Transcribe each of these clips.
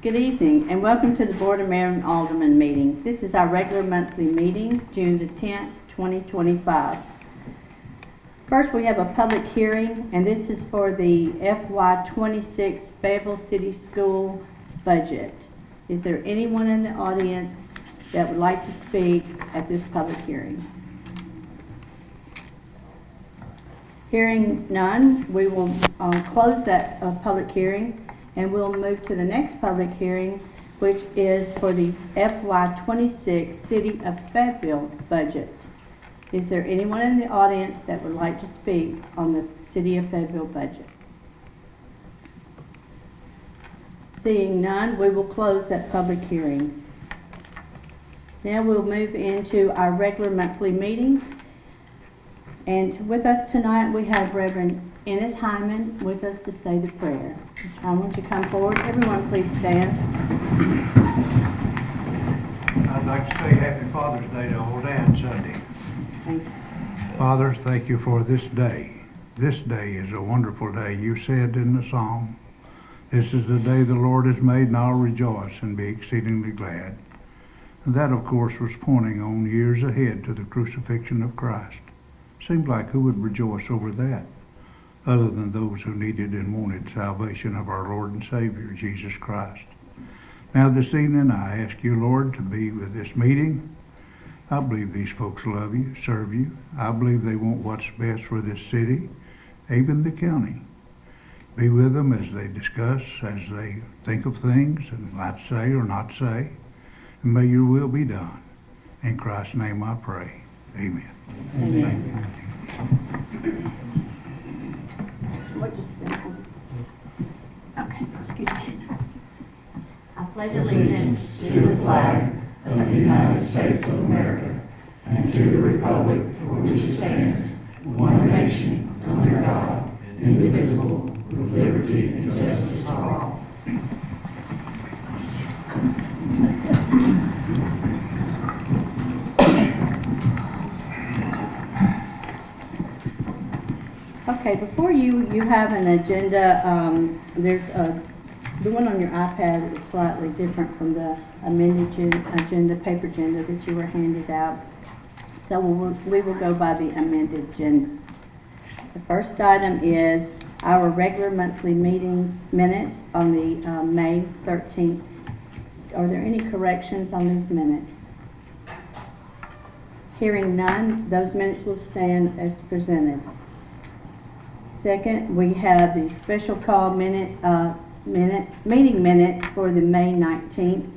Good evening and welcome to the Board of Mayor and Alderman meeting. This is our regular monthly meeting, June the 10th, 2025. First, we have a public hearing, and this is for the FY26 Fable City School budget. Is there anyone in the audience that would like to speak at this public hearing? Hearing none, we will close that public hearing. And we'll move to the next public hearing, which is for the FY26 City of Fayetteville budget. Is there anyone in the audience that would like to speak on the City of Fayetteville budget? Seeing none, we will close that public hearing. Now we'll move into our regular monthly meetings. And with us tonight, we have Reverend Ennis Hyman with us to say the prayer. I want you to come forward. Everyone, please stand. I'd like to say Happy Father's Day to Old Ann Sunday. Thank you. Father, thank you for this day. This day is a wonderful day. You said in the psalm, "This is the day the Lord has made, and I'll rejoice and be exceedingly glad." And that, of course, was pointing on years ahead to the crucifixion of Christ. Seemed like who would rejoice over that, other than those who needed and wanted salvation of our Lord and Savior, Jesus Christ. Now this evening I ask you, Lord, to be with this meeting. I believe these folks love you, serve you. I believe they want what's best for this city, even the county. Be with them as they discuss, as they think of things and might say or not say. And may your will be done. In Christ's name I pray. Amen. Amen. What just okay, excuse me. I pledge allegiance to the flag of the United States of America and to the republic for which it stands, one nation, under God, indivisible, with liberty and justice for all. Okay, before you have an agenda. There's the one on your iPad is slightly different from the amended agenda, paper agenda that you were handed out. So we will go by the amended agenda. The first item is our regular monthly meeting minutes on the May 13th. Are there any corrections on these minutes? Hearing none, those minutes will stand as presented. Second, we have the special call meeting minutes for the May 19th.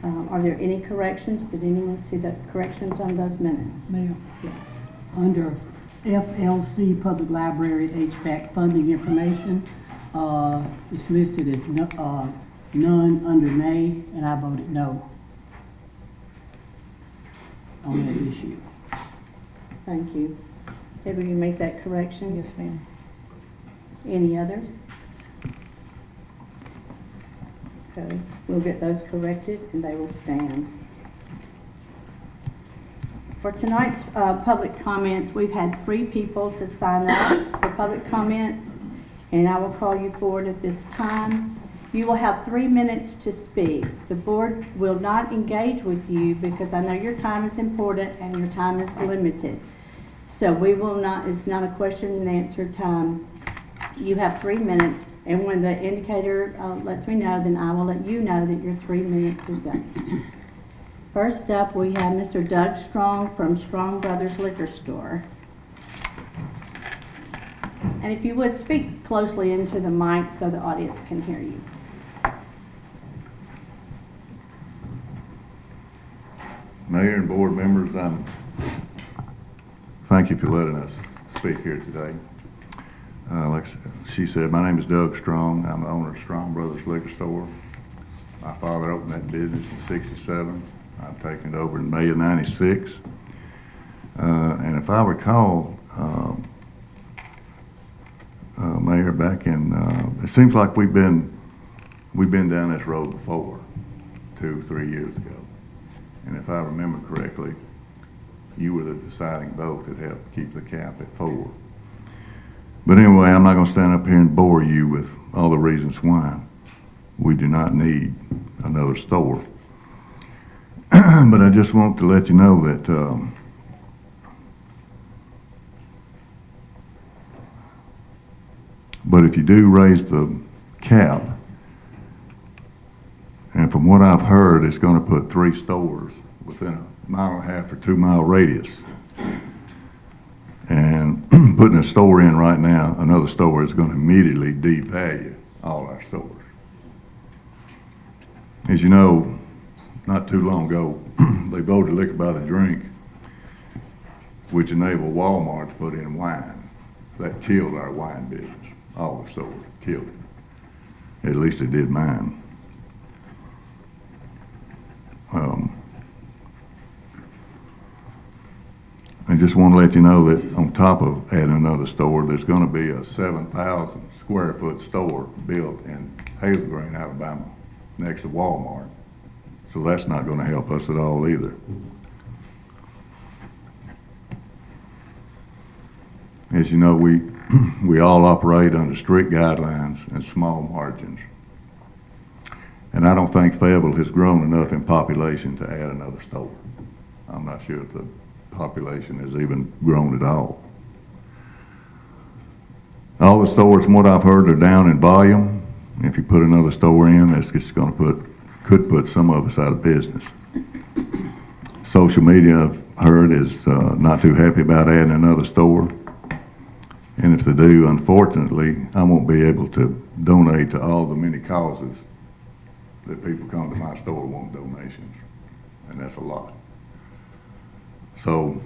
Are there any corrections? Did anyone see the corrections on those minutes? Mayor, Yes. under FLC Public Library HVAC funding information, it's listed as none under nay, and I voted no on that issue. Thank you. Did we make that correction? Yes, ma'am. Any others? Okay, we'll get those corrected and they will stand. For tonight's public comments, we've had 3 people to sign up for public comments, and I will call you forward at this time. You will have 3 minutes to speak. The board will not engage with you because I know your time is important and your time is limited. So we will not, it's not a question and answer time. You have 3 minutes, and when the indicator lets me know, then I will let you know that your 3 minutes is up. First up, we have Mr. Doug Strong from Strong Brothers Liquor Store. And if you would, speak closely into the mic so the audience can hear you. Mayor and board members, thank you for letting us speak here today. Like she said, my name is Doug Strong. I'm the owner of Strong Brothers Liquor Store. My father opened that business in '67. I've taken it over in May of '96. And if I recall, Mayor, back in, it seems like we've been down this road before, 2-3 years ago. And if I remember correctly, you were the deciding vote that helped keep the cap at 4. But anyway, I'm not going to stand up here and bore you with all the reasons why. we do not need another store. But I just want to let you know that but if you do raise the cap, and from what I've heard, it's going to put 3 stores within a 1.5 or 2 mile radius. And putting a store in right now, another store, is going to immediately devalue all our stores. As you know, not too long ago, they voted liquor by the drink, which enabled Walmart to put in wine. That killed our wine business. All the stores killed it. At least it did mine. I just want to let you know that on top of adding another store, there's going to be a 7,000 square foot store built in Fable, Alabama, next to Walmart. So that's not going to help us at all either. As you know, we all operate under strict guidelines and small margins. And I don't think Fayetteville has grown enough in population to add another store. I'm not sure if the population has even grown at all. All the stores, from what I've heard, are down in volume. If you put another store in, that's just going to could put some of us out of business. Social media, I've heard, is not too happy about adding another store. And if they do, unfortunately, I won't be able to donate to all the many causes that people come to my store want donations. And that's a lot. So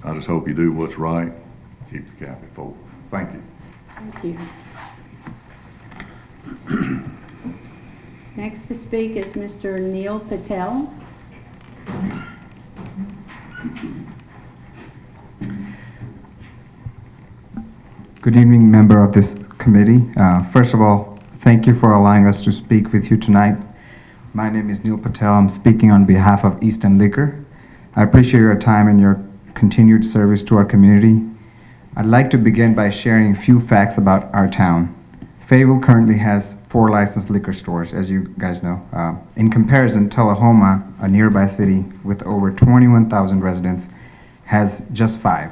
I just hope you do what's right, keep the cap at 4. Thank you. Thank you. Next to speak is Mr. Sahil Patel. Good evening, member of this committee. First of all, thank you for allowing us to speak with you tonight. My name is Sahil Patel. I'm speaking on behalf of Eastern Liquor. I appreciate your time and your continued service to our community. I'd like to begin by sharing a few facts about our town. Fable currently has 4 licensed liquor stores, as you guys know. In comparison, Tullahoma, a nearby city with over 21,000 residents, has just 5.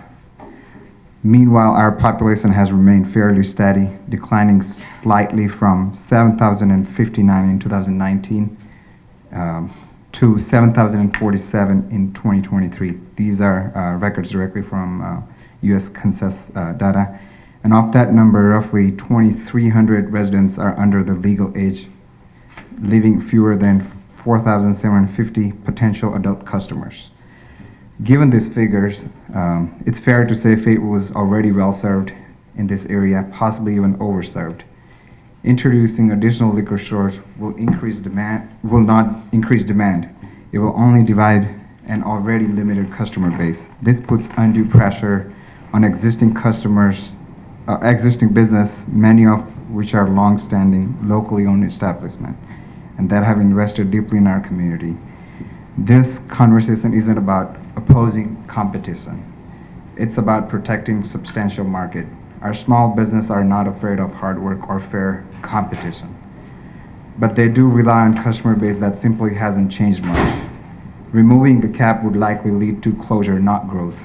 Meanwhile, our population has remained fairly steady, declining slightly from 7,059 in 2019 to 7,047 in 2023. These are records directly from U.S. Census data. And of that number, roughly 2,300 residents are under the legal age, leaving fewer than 4,750 potential adult customers. Given these figures, it's fair to say Fable was already well served in this area, possibly even overserved. Introducing additional liquor stores will not increase demand. It will only divide an already limited customer base. This puts undue pressure on existing customers, existing business, many of which are long-standing, locally owned establishments, and that have invested deeply in our community. This conversation isn't about opposing competition. It's about protecting substantial market. Our small business are not afraid of hard work or fair competition, but they do rely on customer base that simply hasn't changed much. Removing the cap would likely lead to closure, not growth.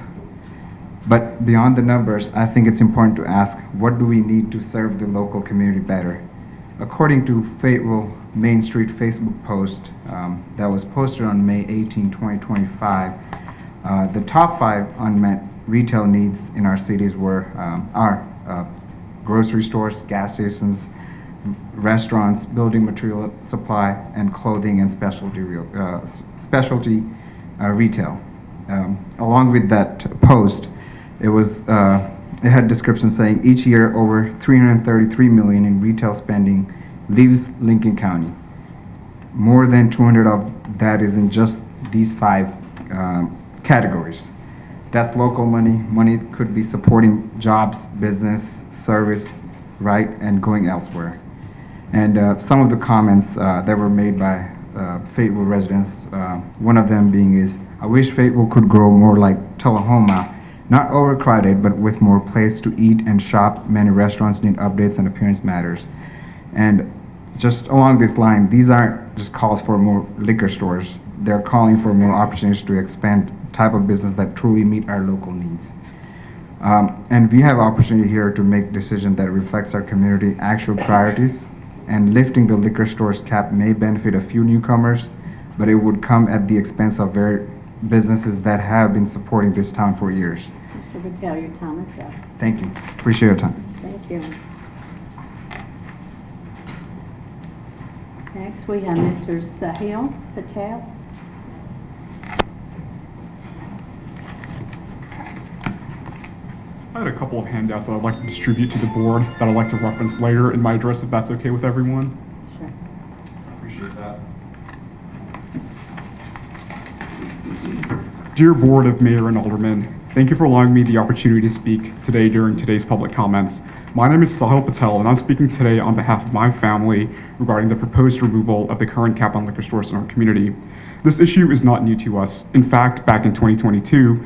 But beyond the numbers, I think it's important to ask, what do we need to serve the local community better? According to Fayetteville Main Street Facebook post that was posted on May 18, 2025, the top 5 unmet retail needs in our cities are grocery stores, gas stations, restaurants, building material supply, and clothing and specialty retail. Along with that post, it had descriptions saying each year over $333 million in retail spending leaves Lincoln County. More than 200 of that is in just these 5 categories. That's local money. Money could be supporting jobs, business, service, right, and going elsewhere. And some of the comments that were made by Fayetteville residents, one of them being is, I wish Fayetteville could grow more like Tullahoma, not overcrowded, but with more place to eat and shop. Many restaurants need updates and appearance matters. And just along this line, these aren't just calls for more liquor stores. They're calling for more opportunities to expand type of business that truly meet our local needs. And we have opportunity here to make decision that reflects our community actual priorities, and lifting the liquor store's cap may benefit a few newcomers, but it would come at the expense of very businesses that have been supporting this town for years. Mr. Patel, your time is up. Thank you. Appreciate your time. Thank you. Next, we have Mr. Sahil Patel. I had a couple of handouts that I'd like to distribute to the board that I'd like to reference later in my address, if that's okay with everyone. Sure. I appreciate that. Dear Board of Mayor and Aldermen, thank you for allowing me the opportunity to speak today during today's public comments. My name is Sahil Patel, and I'm speaking today on behalf of my family regarding the proposed removal of the current cap on liquor stores in our community. This issue is not new to us. In fact, back in 2022,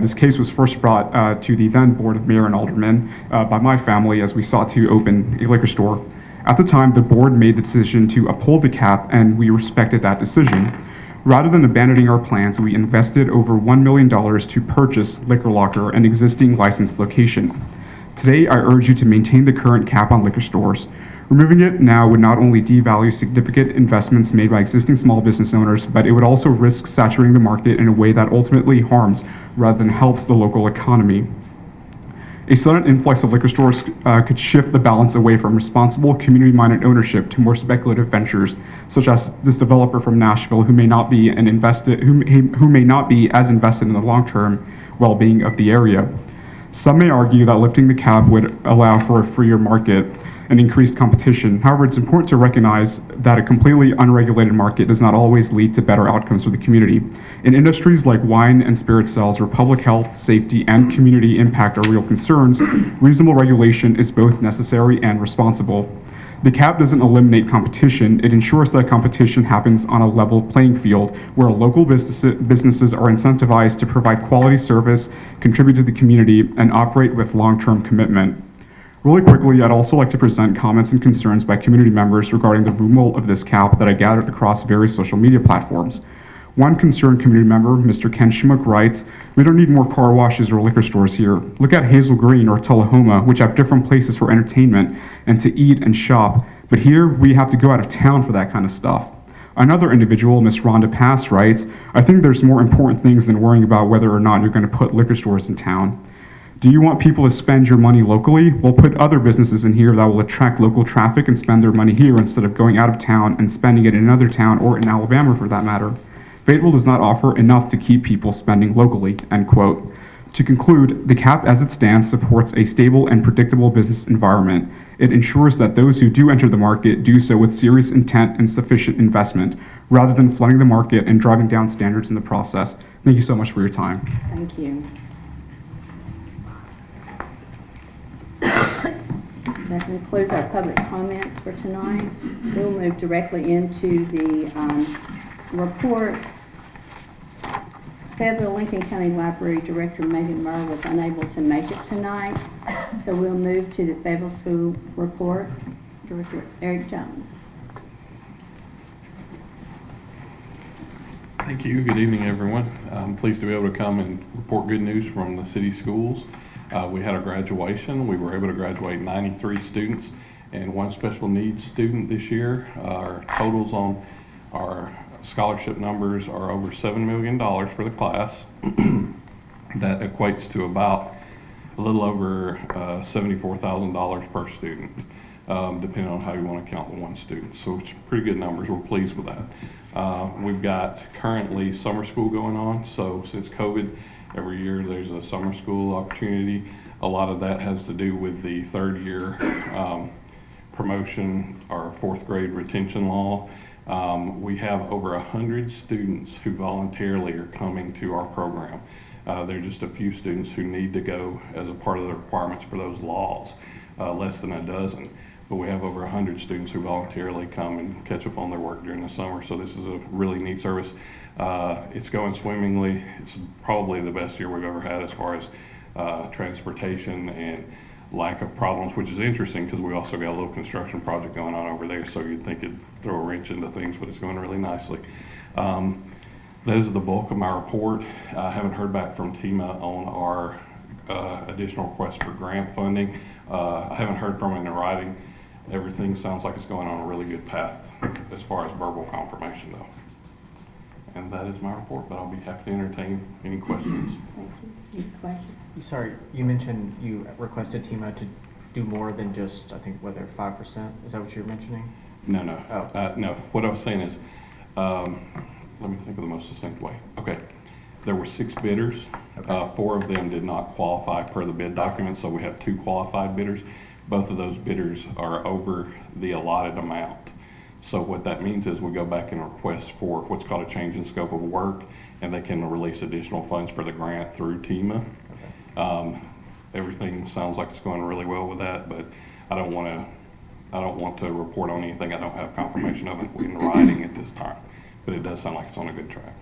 this case was first brought to the then Board of Mayor and Aldermen by my family as we sought to open a liquor store. At the time, the board made the decision to uphold the cap, and we respected that decision. Rather than abandoning our plans, we invested over $1 million to purchase Liquor Locker, an existing licensed location. Today, I urge you to maintain the current cap on liquor stores. Removing it now would not only devalue significant investments made by existing small business owners, but it would also risk saturating the market in a way that ultimately harms rather than helps the local economy. A sudden influx of liquor stores could shift the balance away from responsible, community-minded ownership to more speculative ventures, such as this developer from Nashville who may not be who may not be as invested in the long-term well-being of the area. Some may argue that lifting the cap would allow for a freer market and increased competition. However, it's important to recognize that a completely unregulated market does not always lead to better outcomes for the community. In industries like wine and spirit sales, where public health, safety, and community impact are real concerns, reasonable regulation is both necessary and responsible. The cap doesn't eliminate competition, it ensures that competition happens on a level playing field where local businesses are incentivized to provide quality service, contribute to the community, and operate with long-term commitment. Really quickly, I'd also like to present comments and concerns by community members regarding the removal of this cap that I gathered across various social media platforms. One concerned community member, Mr. Ken Schmuck, writes, "We don't need more car washes or liquor stores here. Look at Hazel Green or Tullahoma, which have different places for entertainment and to eat and shop. But here, we have to go out of town for that kind of stuff." Another individual, Ms. Rhonda Pass, writes, "I think there's more important things than worrying about whether or not you're going to put liquor stores in town. Do you want people to spend your money locally? Well, put other businesses in here that will attract local traffic and spend their money here instead of going out of town and spending it in another town or in Alabama for that matter. Fayetteville does not offer enough to keep people spending locally," end quote. To conclude, the cap as it stands supports a stable and predictable business environment. It ensures that those who do enter the market do so with serious intent and sufficient investment, rather than flooding the market and driving down standards in the process. Thank you so much for your time. Thank you. That concludes our public comments for tonight. We'll move directly into the reports. Fayetteville Lincoln County Library Director Megan Murr was unable to make it tonight, so we'll move to the Fable School report. Director Eric Jones. Thank you. Good evening, everyone. I'm pleased to be able to come and report good news from the city schools. We had our graduation. We were able to graduate 93 students and one special needs student this year. Our totals on our scholarship numbers are over $7 million for the class. That equates to about a little over $74,000 per student, depending on how you want to count the one student. So it's pretty good numbers. We're pleased with that. We've got currently summer school going on. So since COVID, every year there's a summer school opportunity. A lot of that has to do with the third year promotion or fourth grade retention law. We have over 100 students who voluntarily are coming to our program. There are just a few students who need to go as a part of the requirements for those laws, less than a dozen. But we have over 100 students who voluntarily come and catch up on their work during the summer. So this is a really neat service. It's going swimmingly. It's probably the best year we've ever had as far as transportation and lack of problems, which is interesting because we also got a little construction project going on over there, so you'd think it'd throw a wrench into things, but it's going really nicely. Those are the bulk of my report. I haven't heard back from TEMA on our additional request for grant funding. I haven't heard from it in writing. Everything sounds like it's going on a really good path as far as verbal confirmation though. And that is my report, but I'll be happy to entertain any questions. Thank you. Any questions? Sorry, you mentioned you requested TEMA to do more than just, I think, whether 5%? Is that what you were mentioning? No, no. Oh. No, what I was saying is, let me think of the most succinct way. Okay, there were 6 bidders. Okay. 4 of them did not qualify per the bid document, so we have 2 qualified bidders. Both of those bidders are over the allotted amount. So what that means is we go back and request for what's called a change in scope of work, and they can release additional funds for the grant through TEMA. Okay. Everything sounds like it's going really well with that, but I don't want to report on anything I don't have confirmation of it in writing at this time. But it does sound like it's on a good track.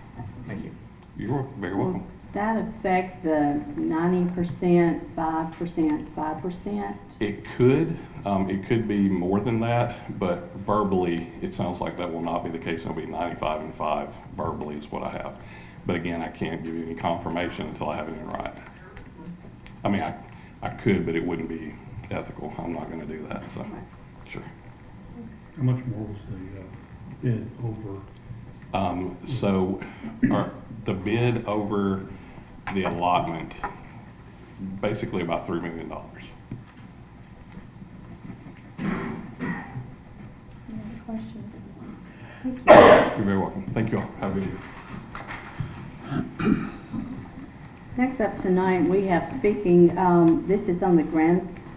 Thank you. You're very welcome. Will that affect the 90%, 5%, 5%? It could be more than that, but verbally, it sounds like that will not be the case. It'll be 95 and 5 verbally is what I have. But again, I can't give you any confirmation until I have it in writing. I mean, I could, but it wouldn't be ethical. I'm not going to do that, so, sure. How much more was the bid over? So the bid over the allotment, basically about $3 million. Any other questions? You're very welcome. Thank you all. Have a good evening. Next up tonight, we have speaking, this is on the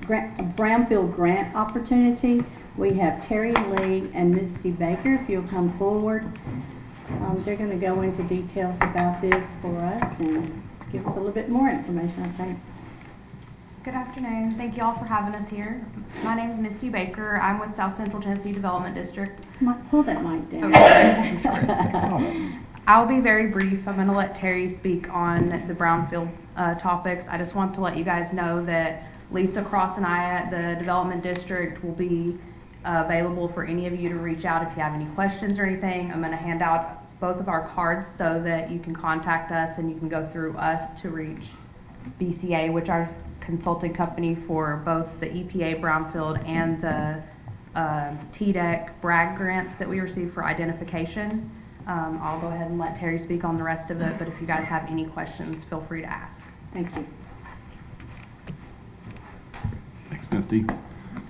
Brownfield Grant opportunity. We have Terry Lee and Misty Baker, if you'll come forward. They're going to go into details about this for us and give us a little bit more information, I think. Good afternoon. Thank you all for having us here. My name is Misty Baker. I'm with South Central Tennessee Development District. Pull that mic down. Okay. I'll be very brief. I'm going to let Terry speak on the Brownfield topics. I just want to let you guys know that Lisa Cross and I at the Development District will be available for any of you to reach out if you have any questions or anything. I'm going to hand out both of our cards so that you can contact us and you can go through us to reach BCA, which are consulting company for both the EPA Brownfield and the TDEC BRAG grants that we receive for identification. I'll go ahead and let Terry speak on the rest of it, but if you guys have any questions, feel free to ask. Thank you. Thanks, Misty.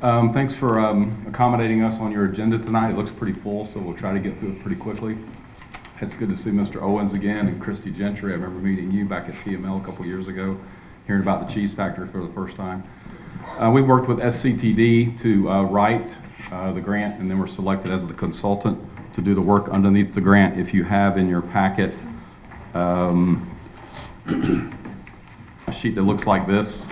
Thanks for accommodating us on your agenda tonight. It looks pretty full, so we'll try to get through it pretty quickly. It's good to see Mr. Owens again and Christy Gentry. I remember meeting you back at TML a couple years ago, hearing about the cheese factory for the first time. We worked with SCTD to write the grant, and then were selected as the consultant to do the work underneath the grant. If you have in your packet a sheet that looks like this,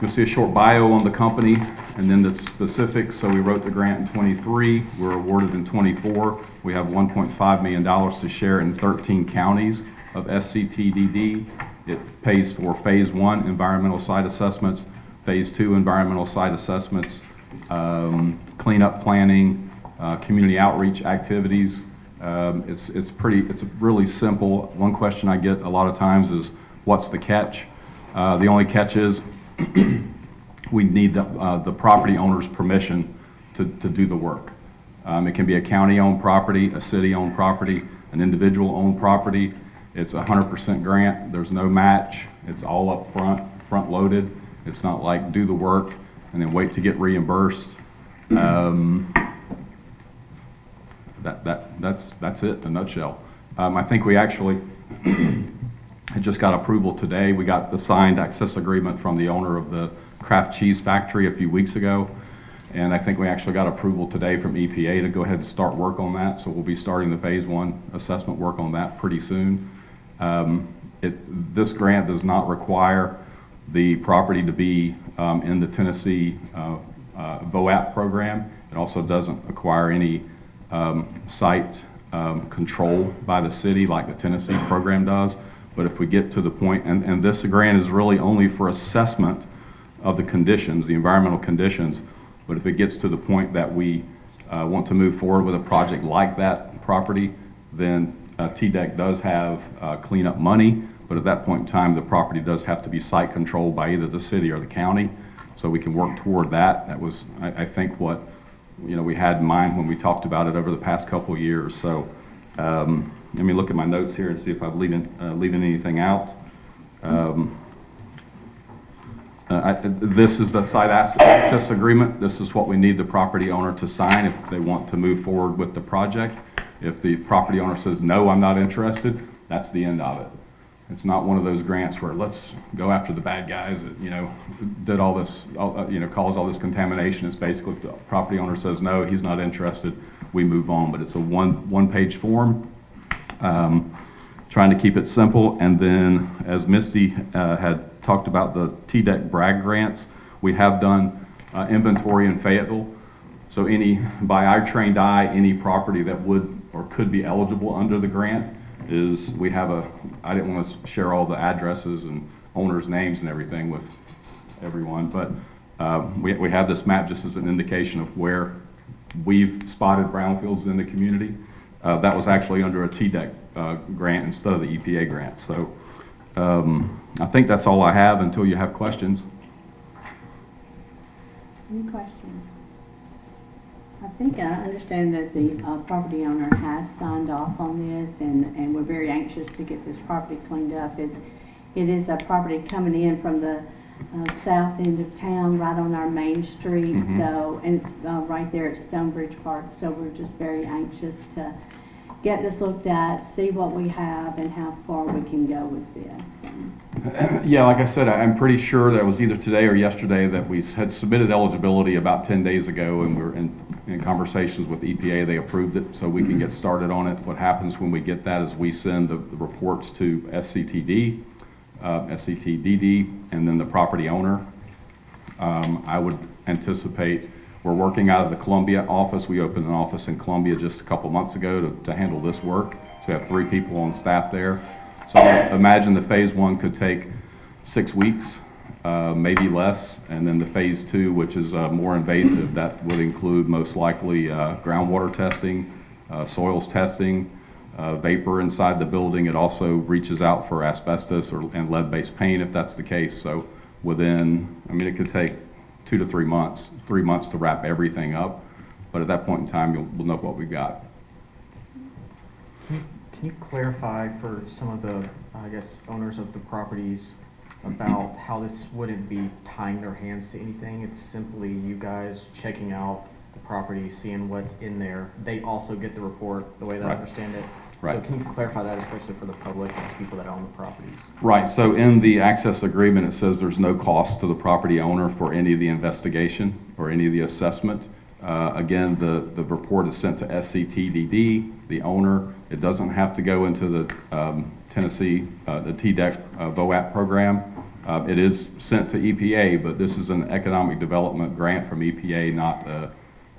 you'll see a short bio on the company and then the specifics. So we wrote the grant in 23, we were awarded in 24. We have $1.5 million to share in 13 counties of SCTDD. It pays for phase 1 environmental site assessments, phase 2 environmental site assessments, cleanup planning, community outreach activities. It's really simple. One question I get a lot of times is, what's the catch? The only catch is we need the property owner's permission to do the work. It can be a county-owned property, a city-owned property, an individual-owned property. It's a 100% grant. There's no match. It's all up front-loaded. It's not like do the work and then wait to get reimbursed. That's it in a nutshell. I think we actually had just got approval today. We got the signed access agreement from the owner of the Kraft Cheese Factory a few weeks ago, and I think we actually got approval today from EPA to go ahead and start work on that. So we'll be starting the phase 1 assessment work on that pretty soon. This grant does not require the property to be in the Tennessee VOAP program. It also doesn't require any site control by the city like the Tennessee program does. But if we get to the point, and this grant is really only for assessment of the conditions, the environmental conditions. But if it gets to the point that we want to move forward with a project like that property, then TDEC does have cleanup money, but at that point in time, the property does have to be site controlled by either the city or the county, so we can work toward that. That was, I think, what we had in mind when we talked about it over the past couple of years. So let me look at my notes here and see if I've leaving anything out. This is the site access agreement. This is what we need the property owner to sign if they want to move forward with the project. If the property owner says, no, I'm not interested, that's the end of it. It's not one of those grants where let's go after the bad guys that, did all this, caused all this contamination. It's basically if the property owner says, no, he's not interested, we move on. But it's a one-page form, trying to keep it simple. And then, as Misty had talked about the TDEC brag grants, we have done inventory in Fayetteville. So by our trained eye, any property that would or could be eligible under the grant is, we have I didn't want to share all the addresses and owners' names and everything with everyone, but we have this map just as an indication of where we've spotted brownfields in the community. That was actually under a TDEC grant instead of the EPA grant. So I think that's all I have until you have questions. Any questions? I think I understand that the property owner has signed off on this, and we're very anxious to get this property cleaned up. It is a property coming in from the south end of town, right on our main street. Mm-hmm. So, and it's right there at Stonebridge Park. So we're just very anxious to get this looked at, see what we have, and how far we can go with this. Yeah, like I said, I'm pretty sure that it was either today or yesterday that we had submitted eligibility about 10 days ago, and we're in conversations with EPA. They approved it, so we can get started on it. What happens when we get that is we send the reports to SCTD, SCTDD, and then the property owner. I would anticipate, we're working out of the Columbia office. We opened an office in Columbia just a couple months ago to handle this work. So we have 3 people on staff there. So imagine the phase 1 could take 6 weeks, maybe less, and then the phase 2, which is more invasive, that would include most likely groundwater testing, soils testing, vapor inside the building. It also reaches out for asbestos and lead-based paint if that's the case. So it could take 2 to 3 months, 3 months to wrap everything up. But at that point in time, we'll know what we've got. Can you clarify for some of the, owners of the properties about how this wouldn't be tying their hands to anything? It's simply you guys checking out the property, seeing what's in there. They also get the report, the way that I understand it. Right. So can you clarify that, especially for the public and people that own the properties? Right, so in the access agreement, it says there's no cost to the property owner for any of the investigation or any of the assessment. Again, the report is sent to SCTDD, the owner. It doesn't have to go into the Tennessee, the TDEC VOAP program. It is sent to EPA, but this is an economic development grant from EPA, not a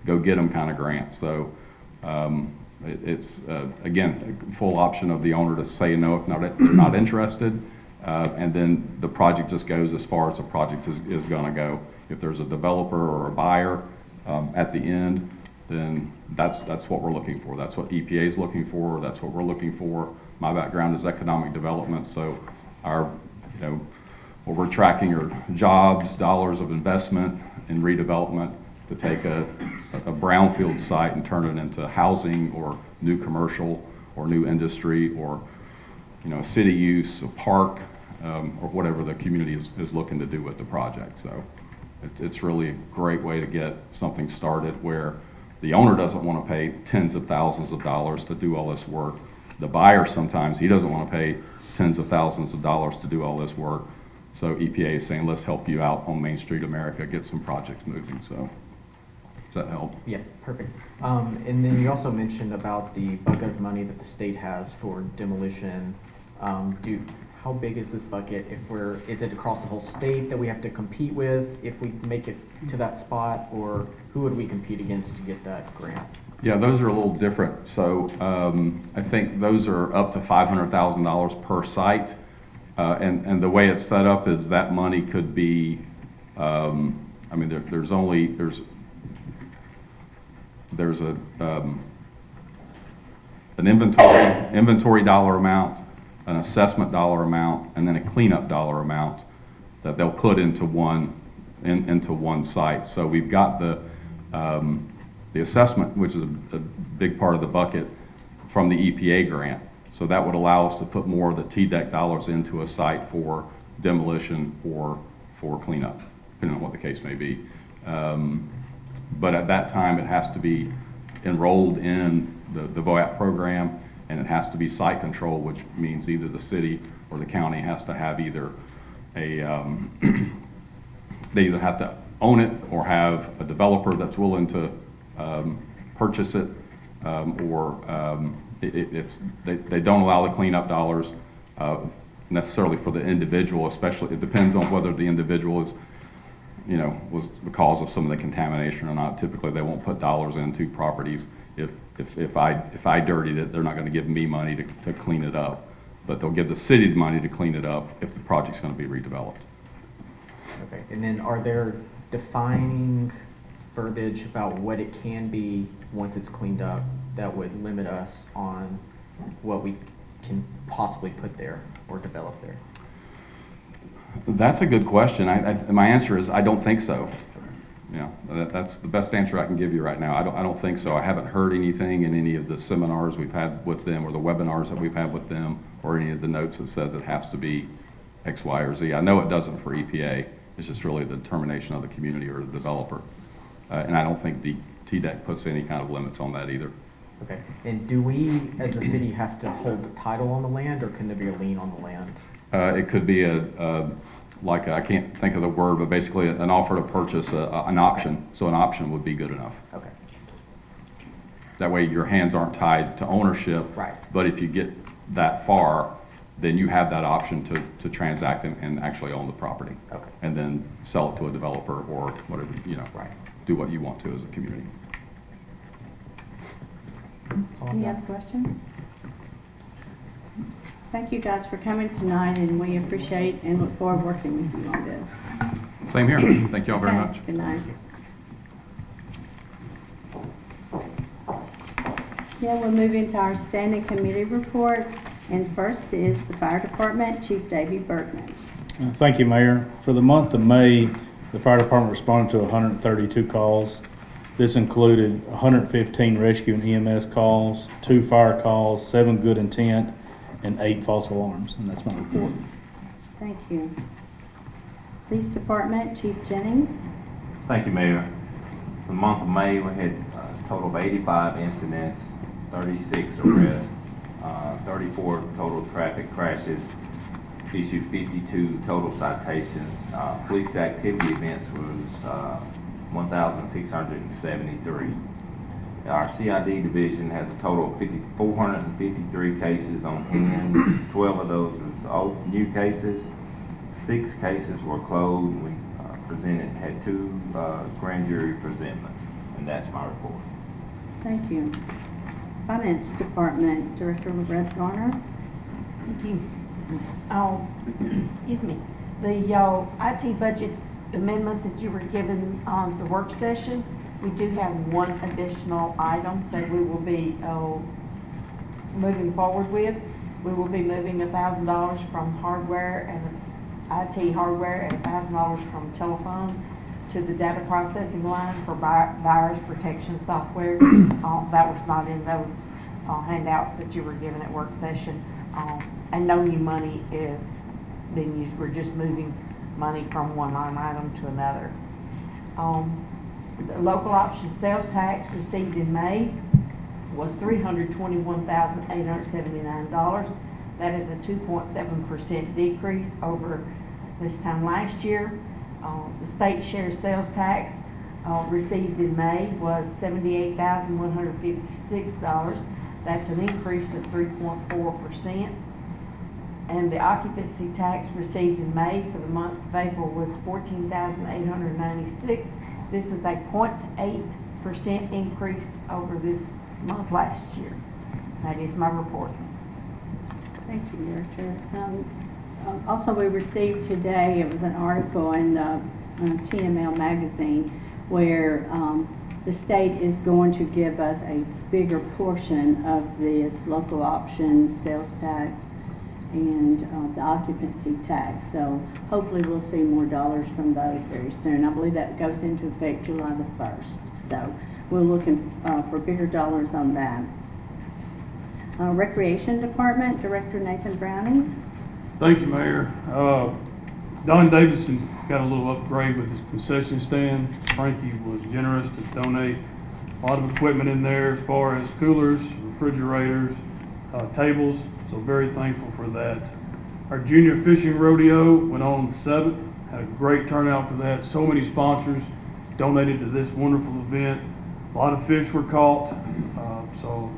go get them kind of grant. So it's again, a full option of the owner to say no if they're not interested. And then the project just goes as far as the project is going to go. If there's a developer or a buyer at the end, then that's what we're looking for. That's what EPA is looking for. That's what we're looking for. My background is economic development, so what we're tracking are jobs, dollars of investment in redevelopment to take a brownfield site and turn it into housing or new commercial or new industry or city use, a park, or whatever the community is looking to do with the project. So it's really a great way to get something started where the owner doesn't want to pay tens of thousands of dollars to do all this work. The buyer sometimes, he doesn't want to pay tens of thousands of dollars to do all this work. So EPA is saying, let's help you out on Main Street America, get some projects moving. So does that help? Yeah, perfect. And then you also mentioned about the bucket of money that the state has for demolition. How big is this bucket? Is it across the whole state that we have to compete with if we make it to that spot, or who would we compete against to get that grant? Yeah, those are a little different. So I think those are up to $500,000 per site. And the way it's set up is that money could be I mean, there's an inventory dollar amount, an assessment dollar amount, and then a cleanup dollar amount that they'll put into one site. So we've got the assessment, which is a big part of the bucket from the EPA grant. So that would allow us to put more of the TDEC dollars into a site for demolition or for cleanup, depending on what the case may be. But at that time, it has to be enrolled in the VOAP program, and it has to be site control, which means either the city or the county has to have either they either have to own it or have a developer that's willing to purchase it, or they don't allow the cleanup dollars necessarily for the individual, especially. It depends on whether the individual is, was the cause of some of the contamination or not. Typically, they won't put dollars into properties. If I dirtied it, they're not going to give me money to clean it up, but they'll give the city money to clean it up if the project's going to be redeveloped. Okay, and then are there defining verbiage about what it can be once it's cleaned up that would limit us on what we can possibly put there or develop there? That's a good question. My answer is I don't think so. That's the best answer I can give you right now. I don't think so. I haven't heard anything in any of the seminars we've had with them or the webinars that we've had with them or any of the notes that says it has to be X, Y, or Z. I know it doesn't for EPA. It's just really the determination of the community or the developer. And I don't think TDEC puts any kind of limits on that either. Okay, and do we as a city have to hold the title on the land, or can there be a lien on the land? It could be I can't think of the word, but basically an offer to purchase, an option. So an option would be good enough. Okay. That way your hands aren't tied to ownership. Right. But if you get that far, then you have that option to transact and actually own the property. Okay. And then sell it to a developer or whatever, Right. do what you want to as a community. Any other questions? Thank you guys for coming tonight, and we appreciate and look forward to working with you on this. Same here. Thank you all very Okay, much. Good night. Yeah, we'll move into our standing committee reports, and first is the Fire Department, Chief Davey Bergman. Thank you, Mayor. For the month of May, the fire department responded to 132 calls. This included 115 rescue and EMS calls, 2 fire calls, 7 good intent, and 8 false alarms. And that's my report. Thank you. Police Department, Chief Jennings. Thank you, Mayor. For the month of May, we had a total of 85 incidents, 36 arrests, 34 total traffic crashes, issued 52 total citations. Police activity events was 1,673. Our CID division has a total of 453 cases on hand. 12 of those was new cases. 6 cases were closed. We had 2 grand jury presentments, and that's my report. Thank you. Finance Department, Director Loretta Garner. Thank you. Excuse me. The IT budget amendment that you were given on the work session, we do have one additional item that we will be moving forward with. We will be moving $1,000 from hardware and IT hardware and $1,000 from telephone to the data processing line for virus protection software. That was not in those handouts that you were given at work session. And no new money is being used. We're just moving money from one line item to another. The local option sales tax received in May was $321,879. That is a 2.7% decrease over this time last year. The state share sales tax received in May was $78,156. That's an increase of 3.4%. And the occupancy tax received in May for the month of April was $14,896. This is a 0.8% increase over this month last year. That is my report. Thank you, Director. Also, we received today, it was an article in TML magazine, where the state is going to give us a bigger portion of this local option sales tax and the occupancy tax. So hopefully we'll see more dollars from those very soon. I believe that goes into effect July the 1st. So we're looking for bigger dollars on that. Recreation Department, Director Nathan Browning. Thank you, Mayor. Don Davidson got a little upgrade with his concession stand. Frankie was generous to donate a lot of equipment in there as far as coolers, refrigerators, tables, so very thankful for that. Our junior fishing rodeo went on the 7th, had a great turnout for that. So many sponsors donated to this wonderful event. A lot of fish were caught, so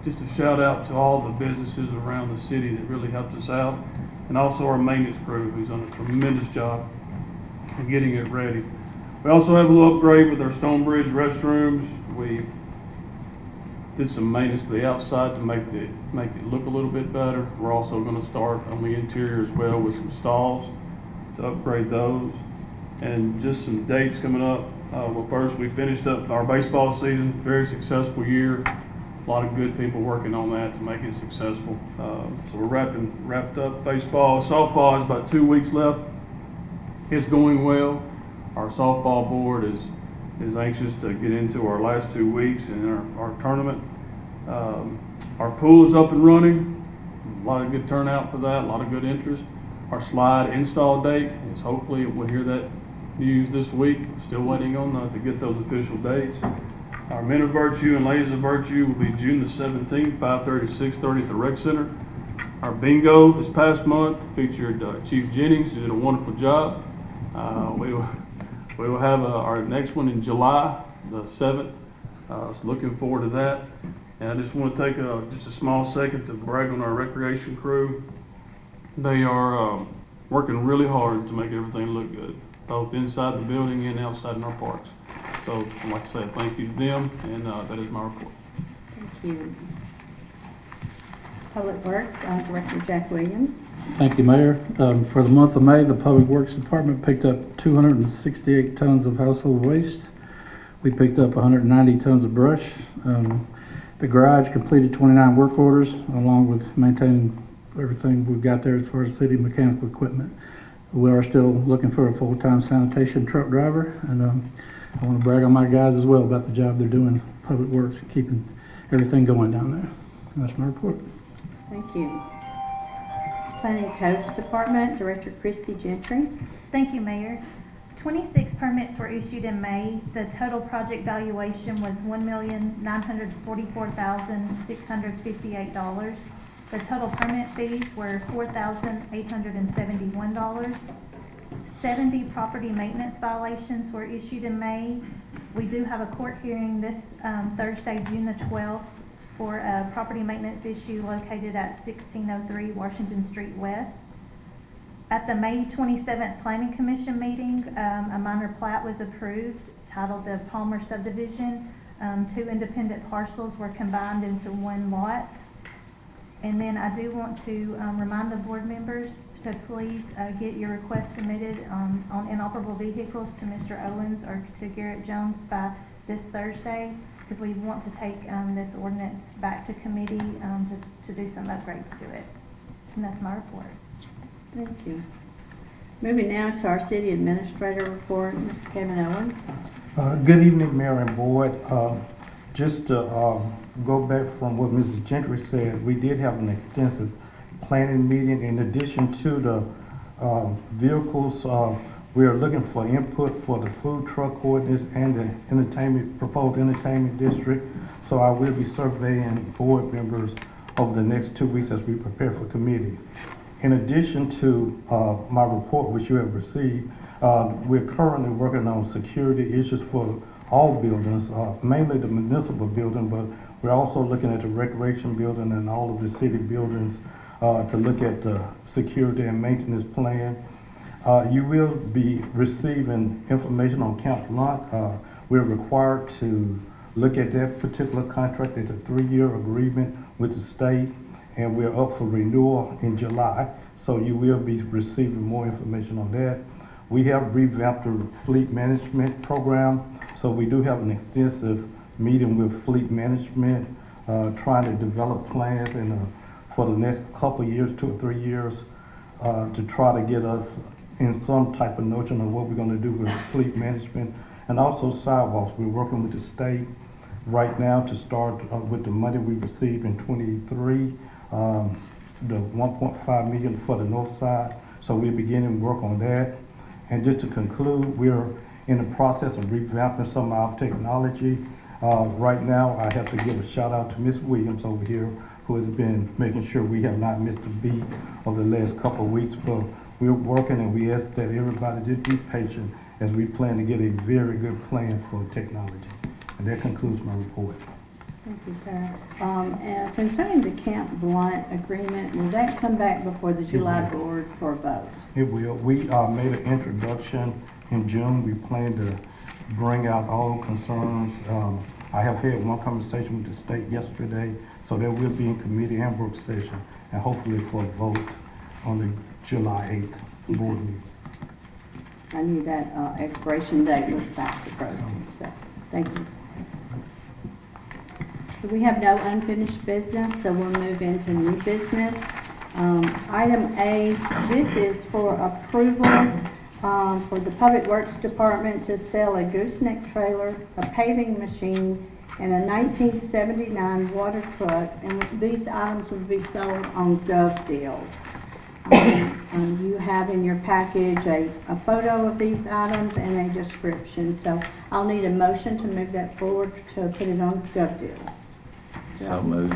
just a shout out to all the businesses around the city that really helped us out, and also our maintenance crew who's done a tremendous job in getting it ready. We also have a little upgrade with our Stonebridge restrooms. We did some maintenance to the outside to make it look a little bit better. We're also going to start on the interior as well with some stalls to upgrade those. And just some dates coming up. Well, first we finished up our baseball season, very successful year. A lot of good people working on that to make it successful. So we're wrapped up baseball. Softball has about 2 weeks left. It's going well. Our softball board is anxious to get into our last 2 weeks in our tournament. Our pool is up and running. A lot of good turnout for that, a lot of good interest. Our slide install date is hopefully we'll hear that news this week. Still waiting on to get those official dates. Our Men of Virtue and Ladies of Virtue will be June the 17th, 5:30 to 6:30 at the Rec Center. Our bingo this past month featured Chief Jennings, who did a wonderful job. We will have our next one in July, the 7th. So looking forward to that. And I just want to take just a small second to brag on our recreation crew. They are working really hard to make everything look good, both inside the building and outside in our parks. So I'd like to say thank you to them, and that is my report. Thank you. Public Works, Director Jack Williams. Thank you, Mayor. For the month of May, the Public Works Department picked up 268 tons of household waste. We picked up 190 tons of brush. The garage completed 29 work orders, along with maintaining everything we've got there as far as city mechanical equipment. We are still looking for a full-time sanitation truck driver, and I want to brag on my guys as well about the job they're doing, Public Works, and keeping everything going down there. And that's my report. Thank you. Planning Codes Department, Director Christy Gentry. Thank you, Mayor. 26 permits were issued in May. The total project valuation was $1,944,658. The total permit fees were $4,871. 70 property maintenance violations were issued in May. We do have a court hearing this Thursday, June the 12th, for a property maintenance issue located at 1603 Washington Street West. At the May 27th Planning Commission meeting, a minor plat was approved titled the Palmer Subdivision. 2 independent parcels were combined into one lot. And then I do want to remind the board members to please get your request submitted on inoperable vehicles to Mr. Owens or to Garrett Jones by this Thursday, because we want to take this ordinance back to committee to do some upgrades to it. And that's my report. Thank you. Moving now to our city administrator report, Mr. Kevin Owens. Good evening, Mayor and Board. Just to go back from what Mrs. Gentry said, we did have an extensive planning meeting. In addition to the vehicles, we are looking for input for the food truck ordinance and the proposed entertainment district. So I will be surveying board members over the next 2 weeks as we prepare for committee. In addition to my report, which you have received, we're currently working on security issues for all buildings, mainly the municipal building, but we're also looking at the recreation building and all of the city buildings to look at the security and maintenance plan. You will be receiving information on Camp Blunt. We're required to look at that particular contract. It's a 3-year agreement with the state, and we're up for renewal in July. So you will be receiving more information on that. We have revamped the fleet management program, so we do have an extensive meeting with fleet management, trying to develop plans for the next couple of years, 2 or 3 years, to try to get us in some type of notion of what we're going to do with fleet management, and also sidewalks. We're working with the state right now to start with the money we received in 23, the 1.5 million for the north side. So we're beginning work on that. And just to conclude, we're in the process of revamping some of our technology. Right now, I have to give a shout out to Ms. Williams over here, who has been making sure we have not missed a beat over the last couple of weeks. But we're working, and we ask that everybody just be patient as we plan to get a very good plan for technology. And that concludes my report. Thank you, sir. And concerning the Camp Blunt agreement, will that come back before the July board for a vote? It will. We made an introduction in June. We plan to bring out all concerns. I have had one conversation with the state yesterday, so that will be in committee and work session, and hopefully for a vote on the July 8th board meeting. I knew that expiration date was fast approaching, so thank you. So we have no unfinished business, so we'll move into new business. Item A, this is for approval for the Public Works Department to sell a gooseneck trailer, a paving machine, and a 1979 water truck, and these items will be sold on Gov Deals. You have in your package a photo of these items and a description, so I'll need a motion to move that forward to put it on Gov Deals. So moved.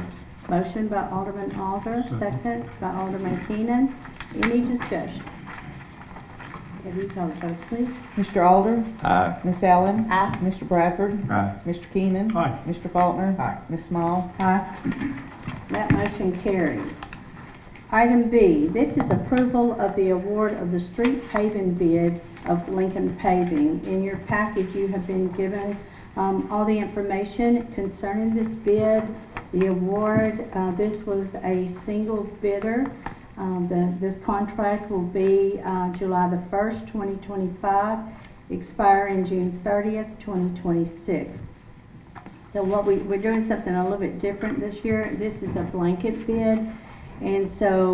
Motion by Alderman Alder, second by Alderman Keenan. Any discussion? Have you called the vote, please? Mr. Alder? Aye. Miss Allen? Aye. Mr. Bradford? Aye. Mr. Keenan? Aye. Mr. Faulkner? Aye. Miss Small? Aye. That motion carries. Item B, this is approval of the award of the street paving bid of Lincoln Paving. In your package, you have been given all the information concerning this bid, the award. This was a single bidder. This contract will be July the 1st, 2025, expire in June 30th, 2026. So we're doing something a little bit different this year. This is a blanket bid. And so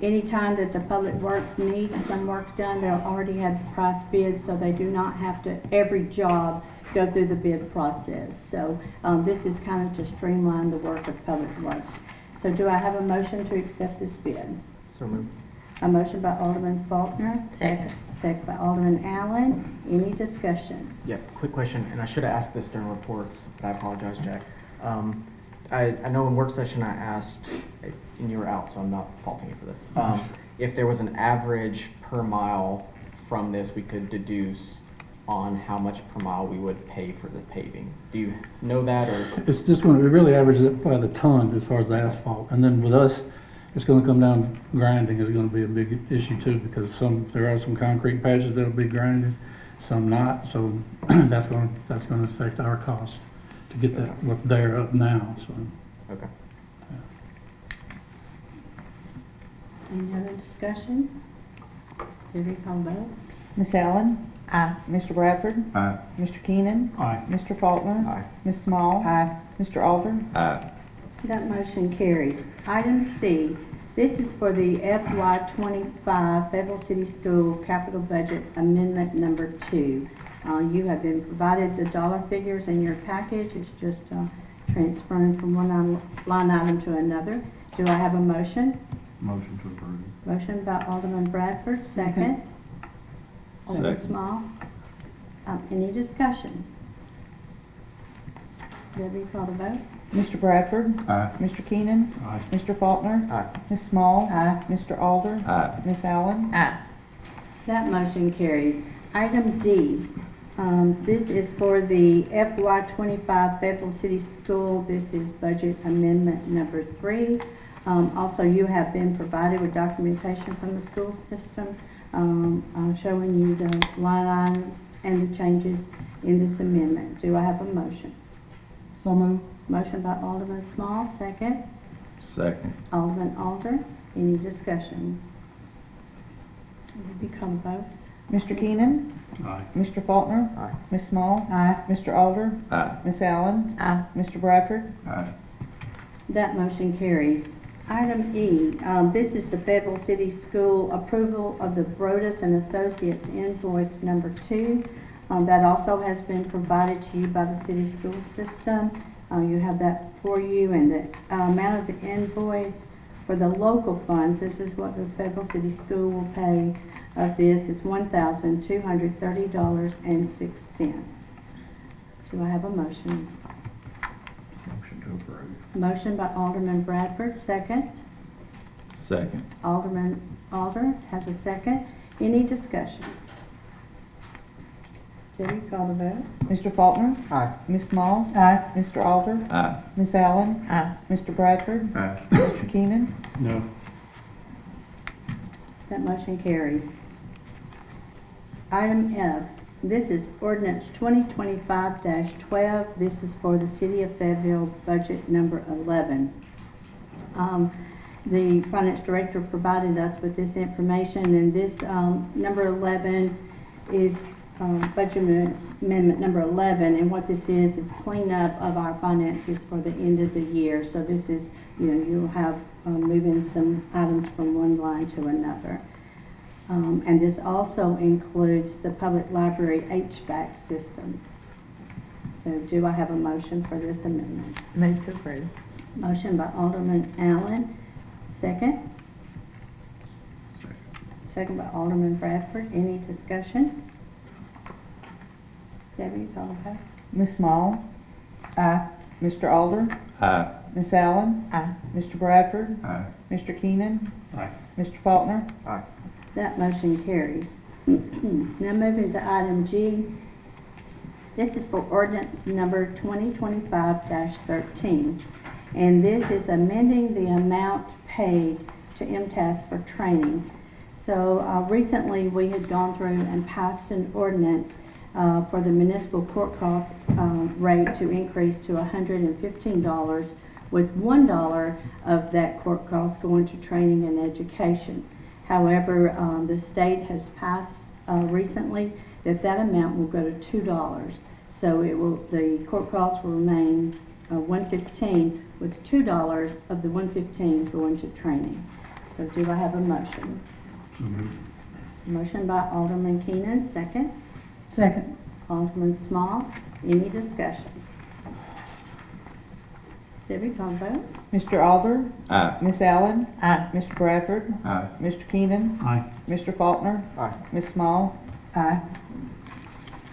anytime that the Public Works needs some work done, they'll already have the price bid, so they do not have to, every job, go through the bid process. So this is kind of to streamline the work of Public Works. So do I have a motion to accept this bid? So moved. A motion by Alderman Faulkner. Second. Second by Alderman Allen. Any discussion? Yeah, quick question, and I should have asked this during reports, but I apologize, Jack. I know in work session I asked, and you were out, so I'm not faulting you for this, if there was an average per mile from this we could deduce on how much per mile we would pay for the paving. Do you know that, or is It's just going to, we really average it by the ton as far as the asphalt. And then with us, it's going to come down, grinding is going to be a big issue too, because there are some concrete patches that'll be grinded, some not. So that's going to affect our cost to get that what's there up now. So. Okay. Any other discussion? Did we call vote? Miss Allen? Aye. Mr. Bradford? Aye. Mr. Keenan? Aye. Mr. Faulkner? Aye. Miss Small? Aye. Mr. Alder? Aye. That motion carries. Item C, this is for the FY25 Fable City School Capital Budget Amendment Number 2. You have been provided the dollar figures in your package. It's just transferring from one line item to another. Do I have a motion? Motion to approve. Motion by Alderman Bradford, second. Alderman Second. Small. Any discussion? Debbie, call the vote. Mr. Bradford? Aye. Mr. Keenan? Aye. Mr. Faulkner? Aye. Miss Small? Aye. Mr. Alder? Aye. Miss Allen? Aye. That motion carries. Item D, this is for the FY25 Fayetteville City School. This is Budget Amendment Number 3. Also, you have been provided with documentation from the school system showing you the line items and the changes in this amendment. Do I have a motion? So moved. Motion by Alderman Small, second. Second. Alderman Alder. Any discussion? Did we call the vote? Mr. Keenan? Aye. Mr. Faulkner? Aye. Ms. Small? Mr. Alder? Aye. Ms. Allen? Aye. Mr. Bradford? Aye. That motion carries. Item E, this is the Fable City School approval of the Brodus and Associates invoice number 2. That also has been provided to you by the city school system. You have that for you, and the amount of the invoice for the local funds, this is what the Fable City School will pay of this, is $1,230.06. Do I have a motion? Motion to approve. Motion by Alderman Bradford, second. Second. Alderman Alder has a second. Any discussion? Debbie, call the vote. Mr. Faulkner? Aye. Ms. Small? Mr. Alder? Aye. Ms. Allen? Aye. Mr. Bradford? Aye. Mr. Keenan? No. That motion carries. Item F, this is ordinance 2025-12. This is for the City of Fayetteville budget number 11. The finance director provided us with this information, and this number 11 is budget amendment number 11, and what this is cleanup of our finances for the end of the year. So this is, you'll have moving some items from one line to another. And this also includes the public library HVAC system. So do I have a motion for this amendment? Move to approve. Motion by Alderman Allen, second. Second by Alderman Bradford. Any discussion? Debbie, call the vote. Ms. Small? Aye. Mr. Alder? Aye. Ms. Allen? Aye. Mr. Bradford? Aye. Mr. Keenan? Aye. Mr. Faulkner? Aye. That motion carries. Now moving to item G. This is for ordinance number 2025-13. And this is amending the amount paid to MTAS for training. So recently we had gone through and passed an ordinance for the municipal court cost rate to increase to $115, with $1 of that court cost going to training and education. However, the state has passed recently that amount will go to $2. So the court costs will remain $115, with $2 of the $115 going to training. So do I have a motion? Motion by Alderman Keenan, second. Second. Alderman Small. Any discussion? Debbie, call the vote. Mr. Alder? Aye. Ms. Allen? Aye. Mr. Bradford? Aye. Mr. Keenan? Aye. Mr. Faulkner? Aye. Ms. Small? Aye.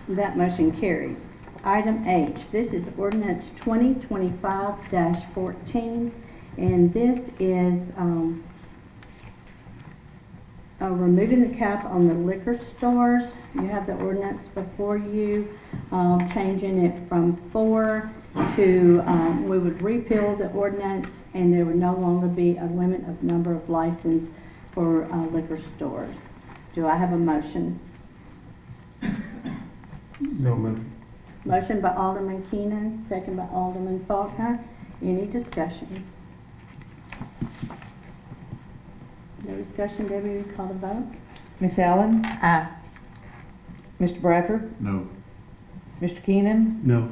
That motion carries. Item H, this is ordinance 2025-14, and this is removing the cap on the liquor stores. You have the ordinance before you, changing it from 4 to, we would repeal the ordinance, and there would no longer be a limit of number of license for liquor stores. Do I have a motion? So moved. Motion by Alderman Keenan, second by Alderman Faulkner. Any discussion? No discussion. Debbie, will you call the vote? Ms. Allen? Aye. Mr. Bradford? No. Mr. Keenan? No.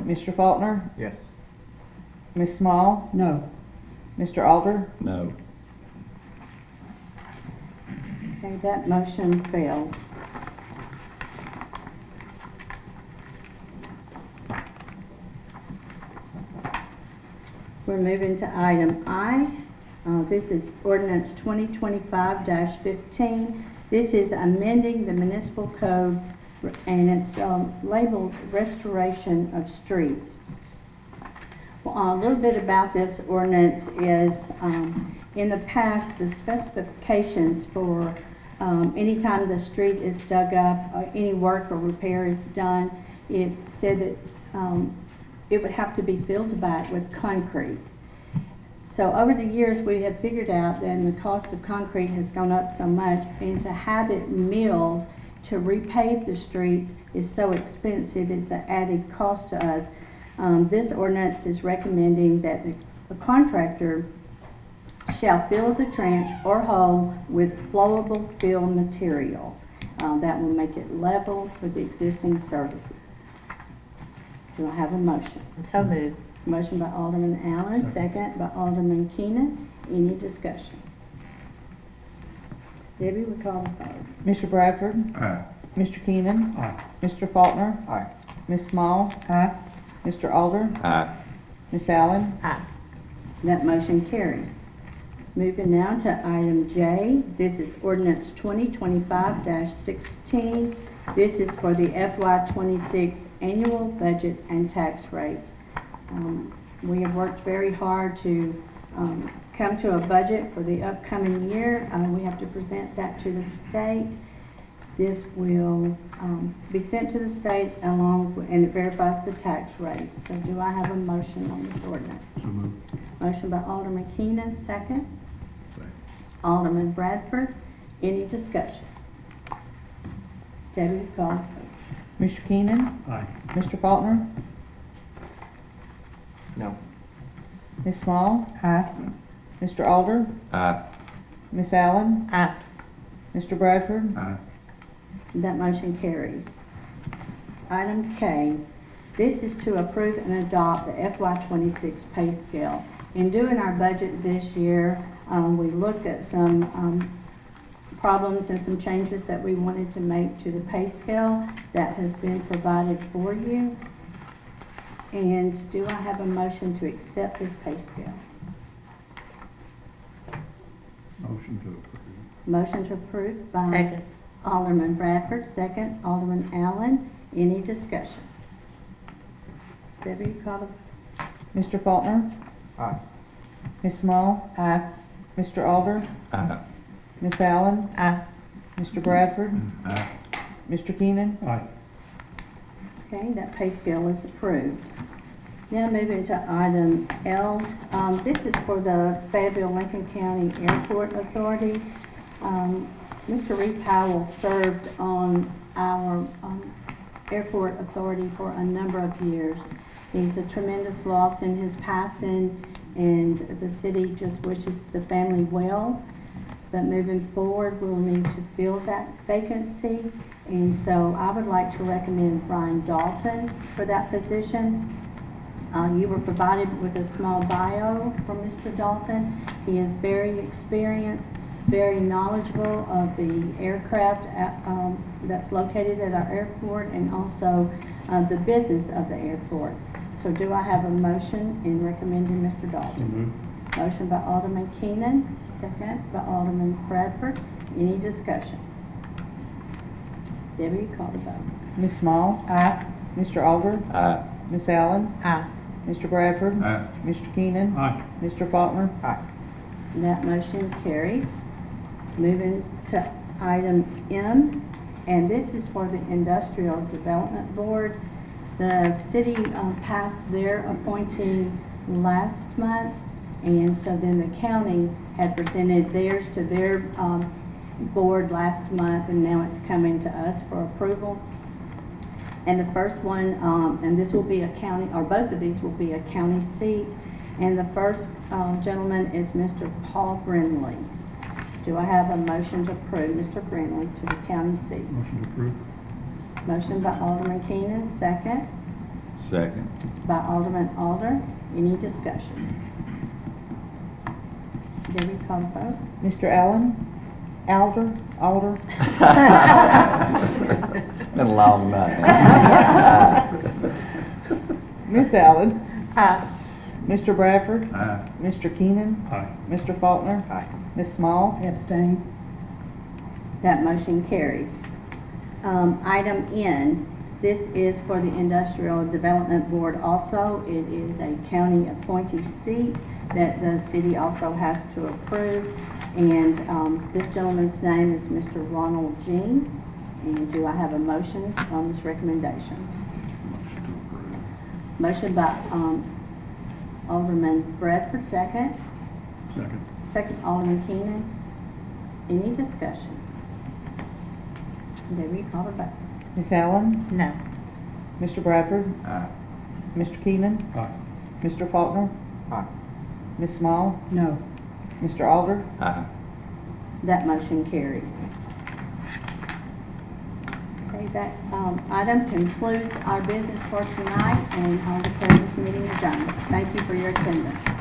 Mr. Faulkner? Yes. Ms. Small? No. Mr. Alder? No. Okay, that motion fails. We're moving to item I. This is ordinance 2025-15. This is amending the municipal code, and it's labeled restoration of streets. Well, a little bit about this ordinance is, in the past, the specifications for anytime the street is dug up, any work or repair is done, it said that it would have to be filled back with concrete. So over the years, we have figured out that the cost of concrete has gone up so much, and to have it milled to repave the streets is so expensive, it's an added cost to us. This ordinance is recommending that the contractor shall fill the trench or hole with flowable fill material. That will make it level for the existing services. Do I have a motion? So moved. Motion by Alderman Allen, second by Alderman Keenan. Any discussion? Debbie, we call the vote. Mr. Bradford? Aye. Mr. Keenan? Aye. Mr. Faulkner? Aye. Ms. Small? Aye. Mr. Alder? Aye. Ms. Allen? Aye. That motion carries. Moving now to item J. This is ordinance 2025-16. This is for the FY26 annual budget and tax rate. We have worked very hard to come to a budget for the upcoming year. We have to present that to the state. This will be sent to the state and it verifies the tax rate. So do I have a motion on this ordinance? Motion by Alderman Keenan, second. Alderman Bradford. Any discussion? Debbie, call the vote. Mr. Keenan? Aye. Mr. Faulkner? No. Ms. Small? Aye. Mr. Alder? Aye. Ms. Allen? Aye. Mr. Bradford? Aye. That motion carries. Item K, this is to approve and adopt the FY26 pay scale. In doing our budget this year, we looked at some problems and some changes that we wanted to make to the pay scale that has been provided for you. And do I have a motion to accept this pay scale? Motion to approve. Motion to approve by Second. Alderman Bradford, second Alderman Allen. Any discussion? Debbie, call the Mr. Faulkner? Aye. Ms. Small? Aye. Mr. Alder? Aye. Ms. Allen? Aye. Mr. Bradford? Aye. Mr. Keenan? Aye. Okay, that pay scale is approved. Now moving to item L. This is for the Fayetteville Lincoln County Airport Authority. Mr. Reese Howell served on our airport authority for a number of years. He's a tremendous loss in his passing, and the city just wishes the family well. But moving forward, we'll need to fill that vacancy. And so I would like to recommend Brian Dalton for that position. You were provided with a small bio from Mr. Dalton. He is very experienced, very knowledgeable of the aircraft that's located at our airport and also the business of the airport. So do I have a motion in recommending Mr. Dalton? Motion by Alderman Keenan, second by Alderman Bradford. Any discussion? Debbie, call the vote. Ms. Small? Aye. Mr. Alder? Aye. Ms. Allen? Aye. Mr. Bradford? Aye. Mr. Keenan? Aye. Mr. Faulkner? Aye. That motion carries. Moving to item M, and this is for the Industrial Development Board. The city passed their appointee last month, and so then the county had presented theirs to their board last month, and now it's coming to us for approval. And the first one, and this will be a county, or both of these will be a county seat. And the first gentleman is Mr. Paul Brindley. Do I have a motion to approve Mr. Brindley to the county seat? Motion to approve. Motion by Alderman Keenan, second Second. by Alderman Alder. Any discussion? Debbie, call the vote. Mr. Allen? Alder? Been a long night. Ms. Allen? Aye. Mr. Bradford? Aye. Mr. Keenan? Aye. Mr. Faulkner? Aye. Ms. Small? Abstain. That motion carries. Item N, this is for the Industrial Development Board also. It is a county appointee seat that the city also has to approve. And this gentleman's name is Mr. Ronald Jean. And do I have a motion on this recommendation? Motion by Alderman Bradford, second. Second. Second, Alderman Keenan. Any discussion? Debbie, call the vote. Ms. Allen? No. Mr. Bradford? Aye. Mr. Keenan? Aye. Mr. Faulkner? Aye. Ms. Small? No. Mr. Alder? Aye. That motion carries. Okay, that item concludes our business for tonight, and I'll declare this meeting adjourned. Thank you for your attendance.